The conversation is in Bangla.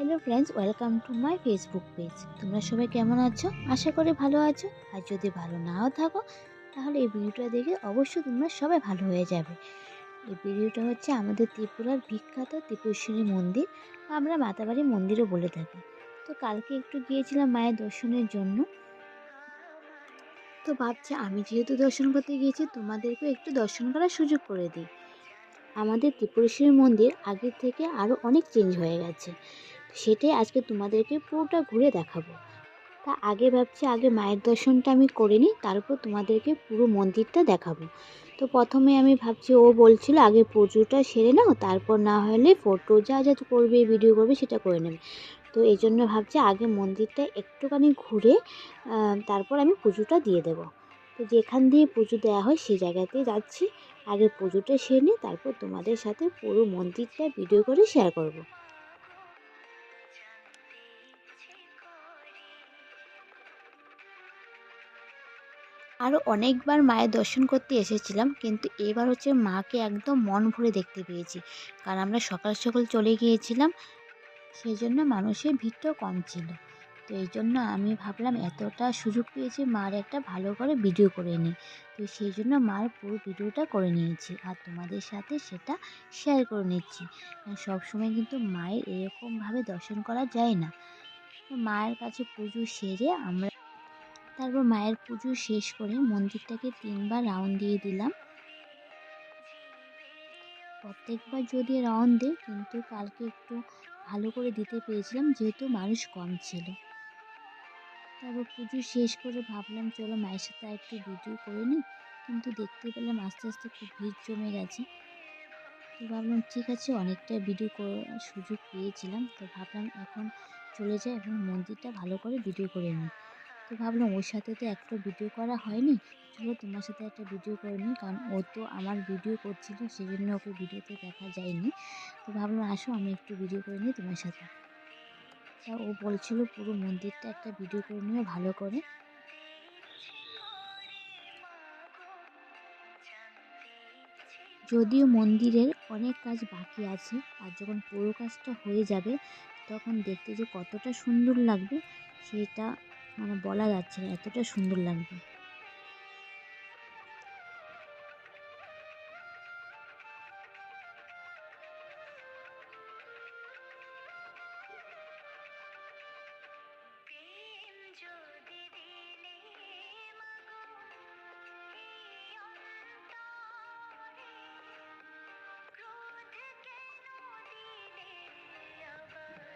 Hello friends, welcome to my Facebook page. তোমরা সবাই কেমন আছো? আশা করি ভালো আছো। আর যদি ভালো নাও থাকো তাহলে এই ভিডিওটা দেখে অবশ্যই তোমরা সবাই ভালো হয়ে যাবে। এই ভিডিওটা হচ্ছে আমাদের ত্রিপুরার বিখ্যাত ত্রিপুরেশ্বরী মন্দির, বা আমরা মাতাবাড়ি মন্দিরও বলে থাকি। তো কালকে একটু গিয়েছিলাম মায়ের দর্শনের জন্য। তো ভাবছি আমি যেহেতু দর্শন করতে গিয়েছি, তোমাদেরকেও একটু দর্শন করার সুযোগ করে দিই। আমাদের ত্রিপুরেশ্বরী মন্দির আগের থেকে আরও অনেক চেঞ্জ হয়ে গেছে, সেটাই আজকে তোমাদেরকে পুরোটা ঘুরে দেখাবো। তা আগে ভাবছি আগে মায়ের দর্শনটা আমি করে নিই, তারপর তোমাদেরকে পুরো মন্দিরটা দেখাবো। তো প্রথমে আমি ভাবছি, ও বলছিল আগে পুজোটা সেরে নাও, তারপর না হলে ফটো যা যা করবে ভিডিও করবে সেটা করে নেবে। তো এই জন্য ভাবছি আগে মন্দিরটা একটুখানি ঘুরে তারপর আমি পুজোটা দিয়ে দেবো। তো যেখান দিয়ে পুজো দেওয়া হয় সেই জায়গাতেই যাচ্ছি। আগে পুজোটা সেরে নিই, তারপর তোমাদের সাথে পুরো মন্দিরটা ভিডিও করে শেয়ার করব। আরও অনেকবার মায়ের দর্শন করতে এসেছিলাম, কিন্তু এবার হচ্ছে মাকে একদম মন ভরে দেখতে পেয়েছি। কারণ আমরা সকাল সকাল চলে গিয়েছিলাম, সেই জন্য মানুষের ভিড়টাও কম ছিল। তো এই জন্য আমি ভাবলাম এতটা সুযোগ পেয়েছি, মার একটা ভালো করে ভিডিও করে নিই। তো সেই জন্য মার পুরো ভিডিওটা করে নিয়েছি আর তোমাদের সাথে সেটা শেয়ার করে নিচ্ছি। সবসময় কিন্তু মায়ের এরকমভাবে দর্শন করা যায় না। তো মায়ের কাছে পুজো সেরে তারপর মায়ের পুজো শেষ করে মন্দিরটাকে 3বার রাউন্ড দিয়ে দিলাম। প্রত্যেকবার যদি রাউন্ড দিই, কিন্তু কালকে একটু ভালো করে দিতে পেরেছিলাম যেহেতু মানুষ কম ছিল। তারপর পুজো শেষ করে ভাবলাম চলো মায়ের সাথে একটু ভিডিও করে নিই, কিন্তু দেখতে পেলাম আস্তে আস্তে খুব ভিড় জমে গেছে। তো ভাবলাম ঠিক আছে, অনেকটা ভিডিও করার সুযোগ পেয়েছিলাম, তো ভাবলাম এখন চলে যাই এবং মন্দিরটা ভালো করে ভিডিও করে নিই। তো ভাবলাম ওর সাথে তো একটা ভিডিও করা হয়নি, চলো তোমার সাথে একটা ভিডিও করে নিই। কারণ ও তো আমার ভিডিও করছিল, সেই জন্য ওকে ভিডিওতে দেখা যায়নি। তো ভাবলাম আসো আমি একটু ভিডিও করে নিই তোমার সাথে। তা ও বলছিল পুরো মন্দিরটা একটা ভিডিও করে নিও ভালো করে। যদিও মন্দিরের অনেক কাজ বাকি আছে, আর যখন পুরো কাজটা হয়ে যাবে তখন দেখতে যে কতটা সুন্দর লাগবে সেটা বলা যাচ্ছে না, এতটা সুন্দর লাগবে।